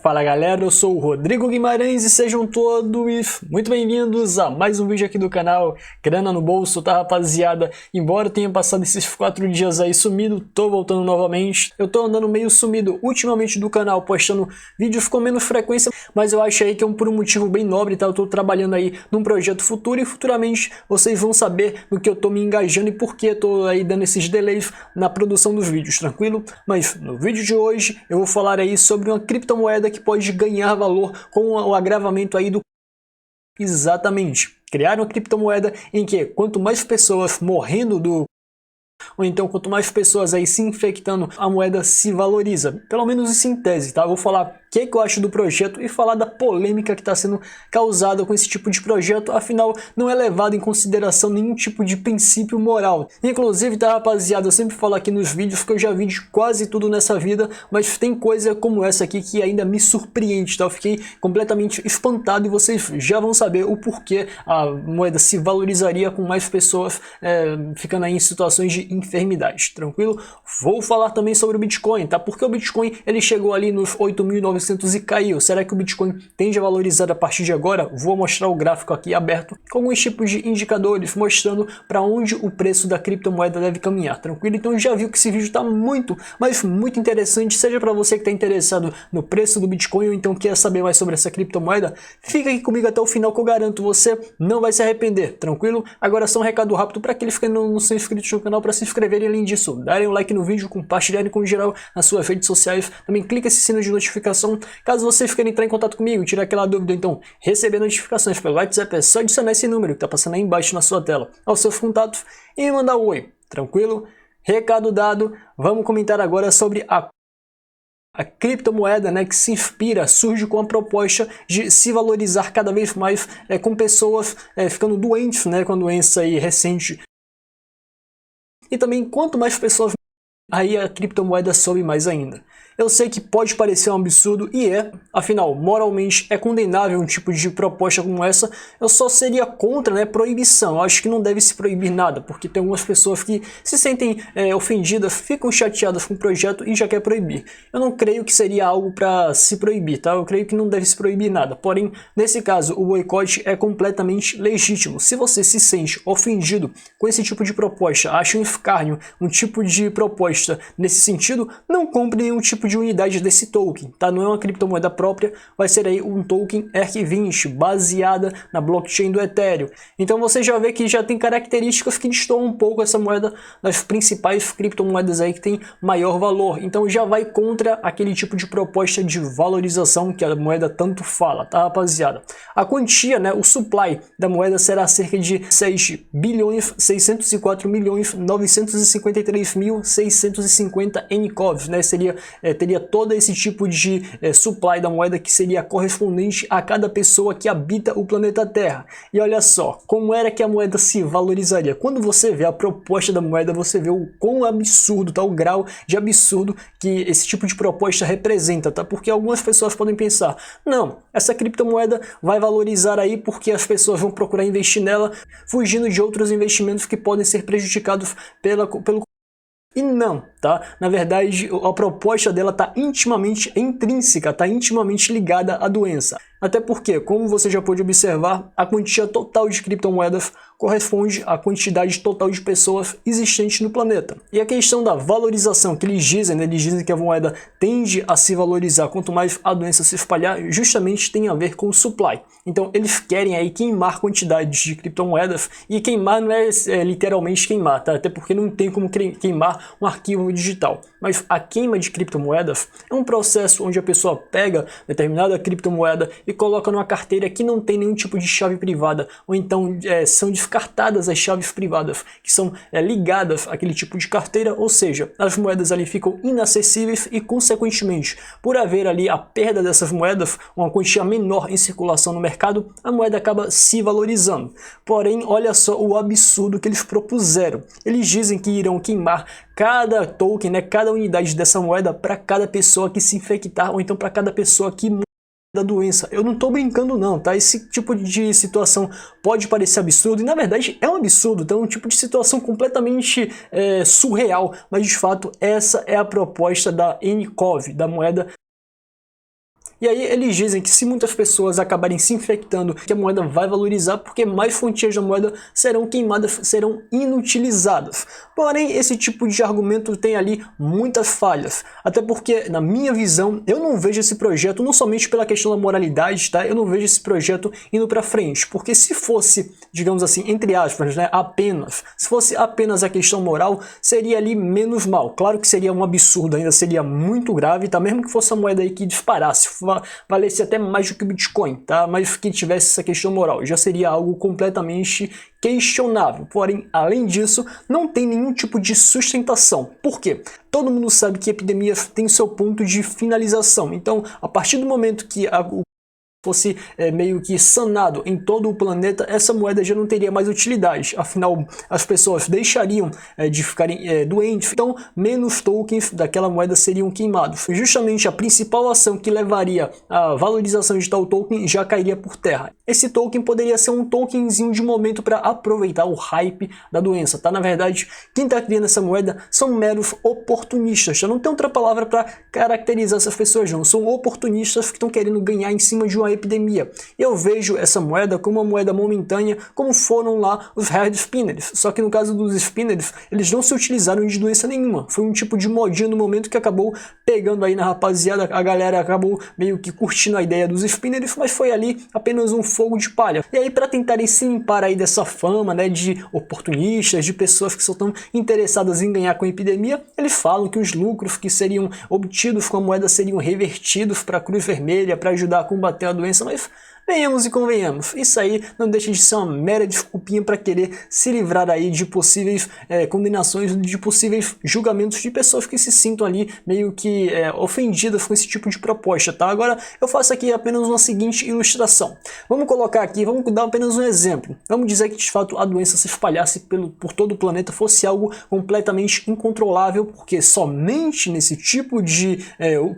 Fala galera, eu sou o Rodrigo Guimarães e sejam todos muito bem-vindos a mais um vídeo aqui do canal Grana no Bolso, tá rapaziada? Embora eu tenha passado esses 4 dias aí sumido, tô voltando novamente. Eu tô andando meio sumido ultimamente do canal, postando vídeos com menos frequência, mas eu acho aí que é por um motivo bem nobre, tá? Eu tô trabalhando aí num projeto futuro e futuramente vocês vão saber no que eu tô me engajando e por que eu tô aí dando esses delays na produção dos vídeos, tranquilo? Mas no vídeo de hoje eu vou falar aí sobre uma criptomoeda que pode ganhar valor com o agravamento aí do... Exatamente, criar uma criptomoeda em que quanto mais pessoas morrendo do... ou então quanto mais pessoas aí se infectando, a moeda se valoriza. Pelo menos isso em tese, tá? Eu vou falar o que eu acho do projeto e falar da polêmica que está sendo causada com esse tipo de projeto, afinal não é levado em consideração nenhum tipo de princípio moral. Inclusive, tá rapaziada, eu sempre falo aqui nos vídeos que eu já vi de quase tudo nessa vida, mas tem coisa como essa aqui que ainda me surpreende, tá? Eu fiquei completamente espantado e vocês já vão saber o porquê a moeda se valorizaria com mais pessoas ficando aí em situações de enfermidade, tranquilo? Vou falar também sobre o Bitcoin, tá? Porque o Bitcoin ele chegou ali nos 8.900 e caiu. Será que o Bitcoin tende a valorizar a partir de agora? Vou mostrar o gráfico aqui aberto com alguns tipos de indicadores mostrando para onde o preço da criptomoeda deve caminhar, tranquilo? Então já viu que esse vídeo está muito, mas muito interessante, seja para você que está interessado no preço do Bitcoin ou então quer saber mais sobre essa criptomoeda, fica aqui comigo até o final que eu garanto você não vai se arrepender, tranquilo? Agora só um recado rápido para aqueles que não são inscritos no canal para se inscreverem, além disso, darem um like no vídeo, compartilharem com geral nas suas redes sociais, também clica esse sino de notificação, caso vocês queiram entrar em contato comigo, tirar aquela dúvida, então receber notificações pelo WhatsApp, é só adicionar esse número que está passando aí embaixo na sua tela aos seus contatos e me mandar um oi, tranquilo? Recado dado, vamos comentar agora sobre a criptomoeda, né, que se inspira, surge com a proposta de se valorizar cada vez mais com pessoas ficando doentes, né, com a doença aí recente. E também quanto mais pessoas, aí a criptomoeda sobe mais ainda. Eu sei que pode parecer um absurdo e é, afinal, moralmente é condenável um tipo de proposta como essa. Eu só seria contra, né, proibição. Eu acho que não deve se proibir nada, porque tem algumas pessoas que se sentem ofendidas, ficam chateadas com o projeto e já quer proibir. Eu não creio que seria algo para se proibir, tá? Eu creio que não deve se proibir nada. Porém, nesse caso, o boicote é completamente legítimo. Se você se sente ofendido com esse tipo de proposta, acha um escárnio, um tipo de proposta nesse sentido, não compre nenhum tipo de unidade desse token, tá? Não é uma criptomoeda própria, vai ser aí um token ERC20 baseada na blockchain do Ethereum. Então você já vê que já tem características que destoam um pouco essa moeda das principais criptomoedas aí que tem maior valor. Então já vai contra aquele tipo de proposta de valorização que a moeda tanto fala, tá rapaziada? A quantia, né, o supply da moeda será cerca de 6.604.953.650 NCOVs, né? Teria todo esse tipo de supply da moeda que seria correspondente a cada pessoa que habita o planeta Terra. E olha só, como era que a moeda se valorizaria? Quando você vê a proposta da moeda, você vê o quão absurdo, tá? O grau de absurdo que esse tipo de proposta representa, tá? Porque algumas pessoas podem pensar, não, essa criptomoeda vai valorizar aí porque as pessoas vão procurar investir nela, fugindo de outros investimentos que podem ser prejudicados pelo... E não, tá? Na verdade, a proposta dela está intimamente intrínseca, está intimamente ligada à doença. Até porque, como você já pode observar, a quantia total de criptomoedas corresponde à quantidade total de pessoas existentes no planeta. E a questão da valorização que eles dizem, né? Eles dizem que a moeda tende a se valorizar quanto mais a doença se espalhar, justamente tem a ver com o supply. Então eles querem aí queimar quantidades de criptomoedas, e queimar não é literalmente queimar, tá? Até porque não tem como queimar um arquivo digital. Mas a queima de criptomoedas é um processo onde a pessoa pega determinada criptomoeda e coloca numa carteira que não tem nenhum tipo de chave privada, ou então são descartadas as chaves privadas que são ligadas àquele tipo de carteira, ou seja, as moedas ali ficam inacessíveis e, consequentemente, por haver ali a perda dessas moedas, uma quantia menor em circulação no mercado, a moeda acaba se valorizando. Porém, olha só o absurdo que eles propuseram. Eles dizem que irão queimar cada token, né, cada unidade dessa moeda para cada pessoa que se infectar, ou então para cada pessoa que morrer da doença. Eu não tô brincando não, tá? Esse tipo de situação pode parecer absurdo, e na verdade é um absurdo, tá? É um tipo de situação completamente surreal, mas de fato essa é a proposta da NCOV, da moeda E aí eles dizem que se muitas pessoas acabarem se infectando, que a moeda vai valorizar porque mais fontes da moeda serão queimadas, serão inutilizadas. Porém, esse tipo de argumento tem ali muitas falhas, até porque, na minha visão, eu não vejo esse projeto, não somente pela questão da moralidade, tá? Eu não vejo esse projeto indo para frente, porque se fosse, digamos assim, entre aspas, né, se fosse apenas a questão moral, seria ali menos mal. Claro que seria um absurdo, ainda seria muito grave, tá? Mesmo que fosse a moeda aí que disparasse, valesse até mais do que o Bitcoin, tá? Mas que tivesse essa questão moral, já seria algo completamente questionável. Porém, além disso, não tem nenhum tipo de sustentação. Por quê? Todo mundo sabe que a epidemia tem seu ponto de finalização. Então, a partir do momento que o fosse meio que sanado em todo o planeta, essa moeda já não teria mais utilidade. Afinal, as pessoas deixariam de ficarem doentes, então menos tokens daquela moeda seriam queimados. Justamente a principal ação que levaria à valorização de tal token já cairia por terra. Esse token poderia ser um tokenzinho de momento para aproveitar o hype da doença, tá? Na verdade, quem está criando essa moeda são meros oportunistas. Já não tem outra palavra para caracterizar essas pessoas, não. São oportunistas que estão querendo ganhar em cima de uma epidemia. Eu vejo essa moeda como uma moeda momentânea, como foram lá os hard spinners. Só que no caso dos spinners, eles não se utilizaram de doença nenhuma. Foi um tipo de modinha no momento que acabou pegando aí na rapaziada. A galera acabou meio que curtindo a ideia dos spinners, mas foi ali apenas um fogo de palha. E aí, para tentarem se limpar aí dessa fama, né, de oportunistas, de pessoas que só estão interessadas em ganhar com a epidemia, eles falam que os lucros que seriam obtidos com a moeda seriam revertidos para a Cruz Vermelha, para ajudar a combater a doença, mas venhamos e convenhamos, isso aí não deixa de ser uma mera desculpinha para querer se livrar aí de possíveis condenações, de possíveis julgamentos de pessoas que se sintam ali meio que ofendidas com esse tipo de proposta, tá? Agora eu faço aqui apenas uma seguinte ilustração. Vamos colocar aqui, vamos dar apenas um exemplo. Vamos dizer que de fato a doença se espalhasse por todo o planeta, fosse algo completamente incontrolável, porque somente nesse tipo de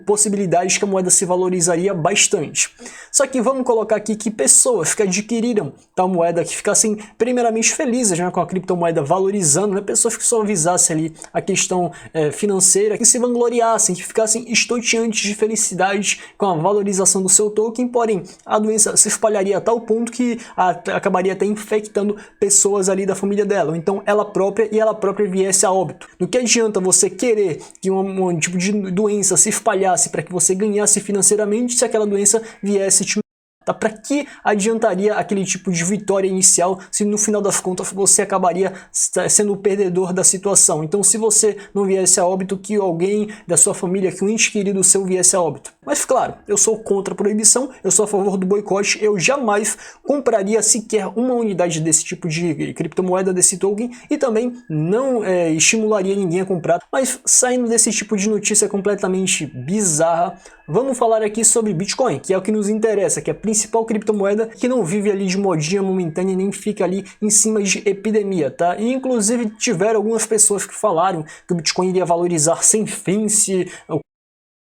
possibilidades que a moeda se valorizaria bastante. Só que vamos colocar aqui que pessoas que adquiriram tal moeda, que ficassem primeiramente felizes, né, com a criptomoeda valorizando, né, pessoas que só visassem ali a questão financeira, que se vangloriassem, que ficassem estonteantes de felicidade com a valorização do seu token, porém a doença se espalharia a tal ponto que acabaria até infectando pessoas ali da família dela, ou então ela própria viesse a óbito. Do que adianta você querer que um tipo de doença se espalhasse para que você ganhasse financeiramente se aquela doença viesse te tá? Para que adiantaria aquele tipo de vitória inicial se no final das contas você acabaria sendo o perdedor da situação? Então, se você não viesse a óbito, que alguém da sua família, que um ente querido seu viesse a óbito. Mas claro, eu sou contra a proibição, eu sou a favor do boicote, eu jamais compraria sequer uma unidade desse tipo de criptomoeda, desse token, e também não estimularia ninguém a comprar. Mas saindo desse tipo de notícia completamente bizarra, vamos falar aqui sobre Bitcoin, que é o que nos interessa, que é a principal criptomoeda que não vive ali de modinha momentânea, nem fica ali em cima de epidemia, tá? E inclusive tiveram algumas pessoas que falaram que o Bitcoin iria valorizar sem fim se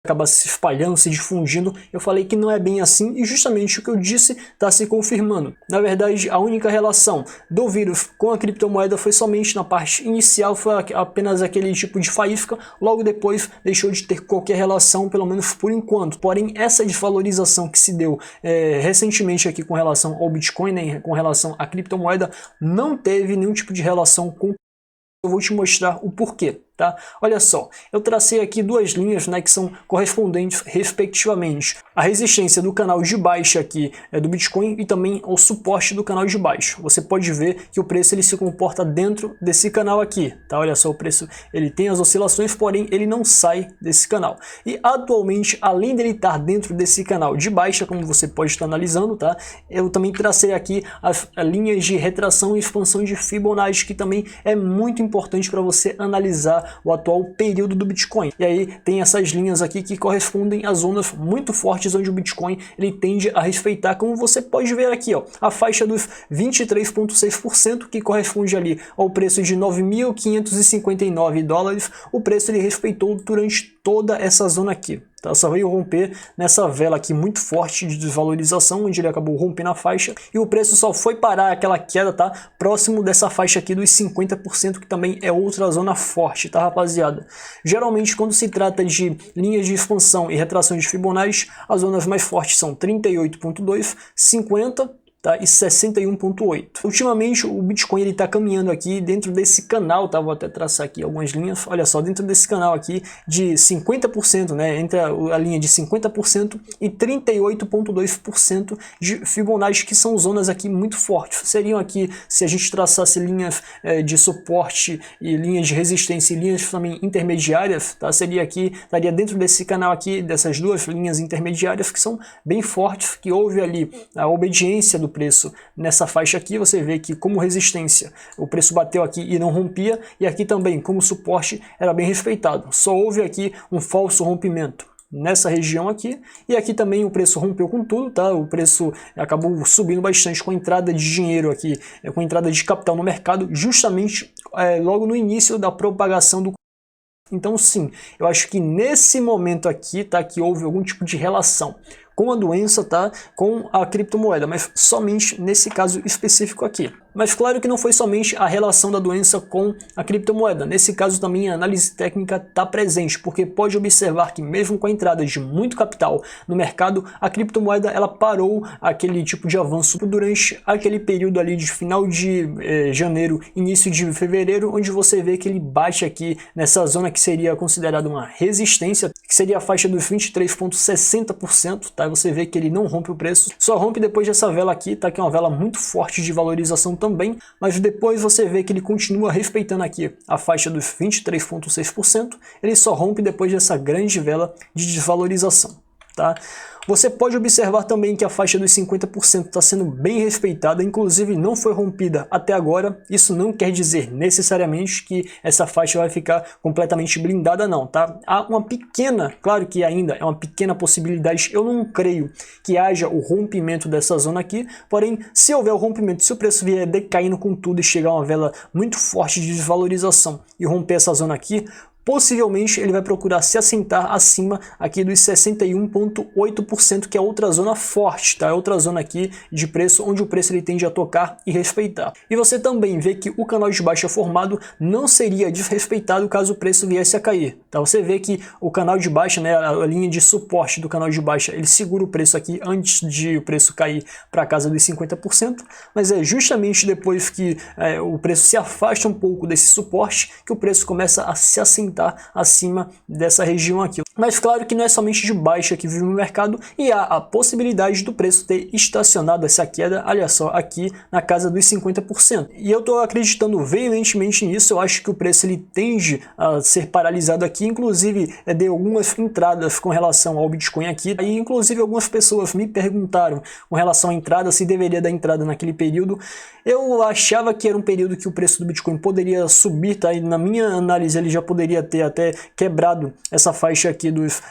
acaba se espalhando, se difundindo. Eu falei que não é bem assim e justamente o que eu disse está se confirmando. Na verdade, a única relação do vírus com a criptomoeda foi somente na parte inicial, foi apenas aquele tipo de faísca, logo depois deixou de ter qualquer relação, pelo menos por enquanto. Porém, essa desvalorização que se deu recentemente aqui com relação ao Bitcoin, né, com relação à criptomoeda, não teve nenhum tipo de relação com... Eu vou te mostrar o porquê. Tá? Olha só, eu tracei aqui duas linhas, né, que são correspondentes respectivamente à resistência do canal de baixa aqui do Bitcoin e também ao suporte do canal de baixo. Você pode ver que o preço ele se comporta dentro desse canal aqui, tá? Olha só, o preço ele tem as oscilações, porém ele não sai desse canal. E atualmente, além dele estar dentro desse canal de baixa, como você pode estar analisando, tá? Eu também tracei aqui as linhas de retração e expansão de Fibonacci, que também é muito importante para você analisar o atual período do Bitcoin. E aí tem essas linhas aqui que correspondem a zonas muito fortes onde o Bitcoin ele tende a respeitar, como você pode ver aqui, ó, a faixa dos 23,6%, que corresponde ali ao preço de 9.559 dólares. O preço ele respeitou durante toda essa zona aqui. tá? Só veio romper nessa vela aqui muito forte de desvalorização, onde ele acabou rompendo a faixa, e o preço só foi parar aquela queda, tá? Próximo dessa faixa aqui dos 50%, que também é outra zona forte, tá, rapaziada? Geralmente, quando se trata de linhas de expansão e retração de Fibonacci, as zonas mais fortes são 38.2, 50, tá, e 61.8. Ultimamente o Bitcoin ele está caminhando aqui dentro desse canal, tá? Vou até traçar aqui algumas linhas, olha só, dentro desse canal aqui de 50%, né? Entre a linha de 50% e 38.2% de Fibonacci, que são zonas aqui muito fortes. Seriam aqui, se a gente traçasse linhas de suporte e linhas de resistência e linhas também intermediárias, tá? Seria aqui, estaria dentro desse canal aqui, dessas duas linhas intermediárias que são bem fortes, que houve ali a obediência do preço nessa faixa aqui. Você vê que como resistência o preço bateu aqui e não rompia, e aqui também como suporte era bem respeitado. Só houve aqui um falso rompimento nessa região aqui, e aqui também o preço rompeu com tudo, tá? O preço acabou subindo bastante com a entrada de dinheiro aqui, com a entrada de capital no mercado, justamente logo no início da propagação do. Então sim, eu acho que nesse momento aqui, tá, que houve algum tipo de relação com a doença, tá, com a criptomoeda, mas somente nesse caso específico aqui. Mas claro que não foi somente a relação da doença com a criptomoeda. Nesse caso também a análise técnica está presente, porque pode observar que mesmo com a entrada de muito capital no mercado, a criptomoeda ela parou aquele tipo de avanço durante aquele período ali de final de janeiro, início de fevereiro, onde você vê que ele bate aqui nessa zona que seria considerada uma resistência, que seria a faixa dos 23,60%, tá? Você vê que ele não rompe o preço, só rompe depois dessa vela aqui, tá? Que é uma vela muito forte de valorização também, mas depois você vê que ele continua respeitando aqui a faixa dos 23,6%, ele só rompe depois dessa grande vela de desvalorização, tá? Você pode observar também que a faixa dos 50% está sendo bem respeitada, inclusive não foi rompida até agora. Isso não quer dizer necessariamente que essa faixa vai ficar completamente blindada não, tá? Há uma pequena, claro que ainda é uma pequena possibilidade, eu não creio que haja o rompimento dessa zona aqui, porém se houver o rompimento, se o preço vier decaindo com tudo e chegar a uma vela muito forte de desvalorização e romper essa zona aqui, possivelmente ele vai procurar se assentar acima aqui dos 61,8%, que é outra zona forte, tá? É outra zona aqui de preço, onde o preço ele tende a tocar e respeitar. E você também vê que o canal de baixa formado não seria desrespeitado caso o preço viesse a cair, tá? Você vê que o canal de baixa, né, a linha de suporte do canal de baixa, ele segura o preço aqui antes de o preço cair para casa dos 50%, mas é justamente depois que o preço se afasta um pouco desse suporte que o preço começa a se assentar acima dessa região aqui. Mas claro que não é somente de baixa que vive no mercado, e há a possibilidade do preço ter estacionado essa queda, olha só, aqui na casa dos 50%. E eu estou acreditando veementemente nisso. Eu acho que o preço ele tende a ser paralisado aqui, inclusive dei algumas entradas com relação ao Bitcoin aqui, e inclusive algumas pessoas me perguntaram com relação à entrada, se deveria dar entrada naquele período. Eu achava que era um período que o preço do Bitcoin poderia subir, tá? E na minha análise ele já poderia ter até quebrado essa faixa aqui dos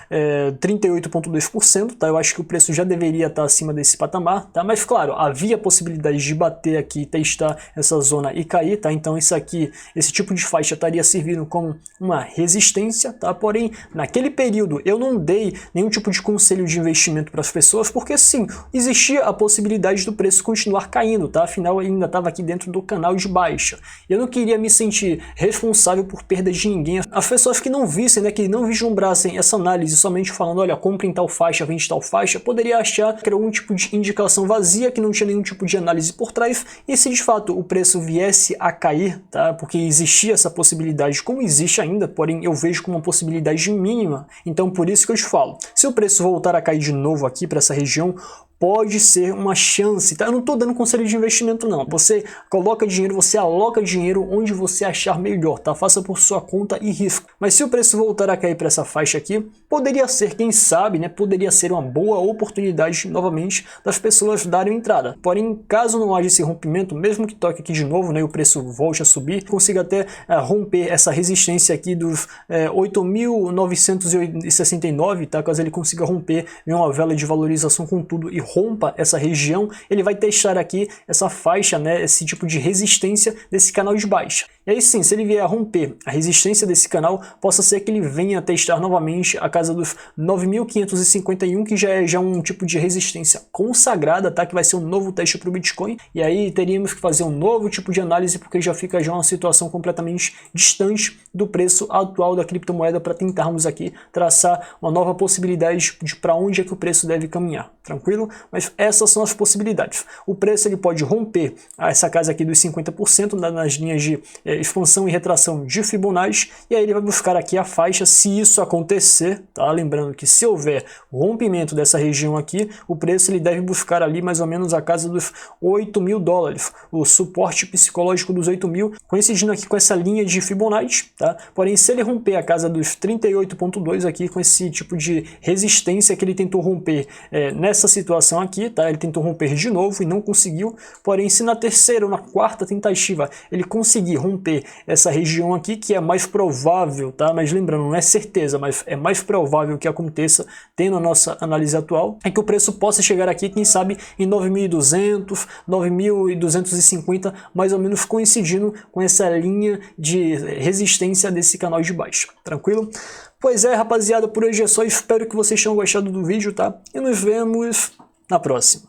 38,2%, tá? Eu acho que o preço já deveria estar acima desse patamar, tá? Mas claro, havia possibilidade de bater aqui, testar essa zona e cair, tá? Então isso aqui, esse tipo de faixa estaria servindo como uma resistência, tá? Porém, naquele período eu não dei nenhum tipo de conselho de investimento para as pessoas, porque sim, existia a possibilidade do preço continuar caindo, tá? Afinal, eu ainda estava aqui dentro do canal de baixa. Eu não queria me sentir responsável por perda de ninguém. As pessoas que não vissem, né, que não vislumbrassem essa análise somente falando, olha, compre em tal faixa, vende tal faixa, poderia achar que era algum tipo de indicação vazia, que não tinha nenhum tipo de análise por trás, e se de fato o preço viesse a cair, tá, porque existia essa possibilidade, como existe ainda, porém eu vejo como uma possibilidade mínima, então por isso que eu te falo, se o preço voltar a cair de novo aqui para essa região, pode ser uma chance, tá? Eu não estou dando conselho de investimento não, você coloca dinheiro, você aloca dinheiro onde você achar melhor, tá? Faça por sua conta e risco. Mas se o preço voltar a cair para essa faixa aqui, poderia ser, quem sabe, né? Poderia ser uma boa oportunidade novamente das pessoas darem entrada. Porém, caso não haja esse rompimento, mesmo que toque aqui de novo, né? E o preço volte a subir, consiga até romper essa resistência aqui dos 8.969, tá? Caso ele consiga romper em uma vela de valorização com tudo e rompa essa região, ele vai testar aqui essa faixa, né, esse tipo de resistência desse canal de baixa. E aí sim, se ele vier a romper a resistência desse canal, possa ser que ele venha a testar novamente a casa dos 9.551, que já é um tipo de resistência consagrada, tá? Que vai ser um novo teste para o Bitcoin. E aí teríamos que fazer um novo tipo de análise, porque já fica uma situação completamente distante do preço atual da criptomoeda, para tentarmos aqui traçar uma nova possibilidade de para onde é que o preço deve caminhar, tranquilo? Mas essas são as possibilidades. O preço ele pode romper essa casa aqui dos 50% nas linhas de expansão e retração de Fibonacci, e aí ele vai buscar aqui a faixa. Se isso acontecer, tá? Lembrando que se houver rompimento dessa região aqui, o preço ele deve buscar ali mais ou menos a casa dos $8.000, o suporte psicológico dos 8.000, coincidindo aqui com essa linha de Fibonacci, tá? Porém, se ele romper a casa dos 38.2 aqui, com esse tipo de resistência que ele tentou romper nessa situação aqui, tá? Ele tentou romper de novo e não conseguiu. Porém, se na terceira ou na quarta tentativa ele conseguir romper essa região aqui, que é mais provável, tá? Mas lembrando, não é certeza, mas é mais provável que aconteça, tendo a nossa análise atual, é que o preço possa chegar aqui, quem sabe, em 9.200, 9.250, mais ou menos coincidindo com essa linha de resistência desse canal de baixo, tranquilo? Pois é, rapaziada, por hoje é só, espero que vocês tenham gostado do vídeo, tá? E nos vemos na próxima.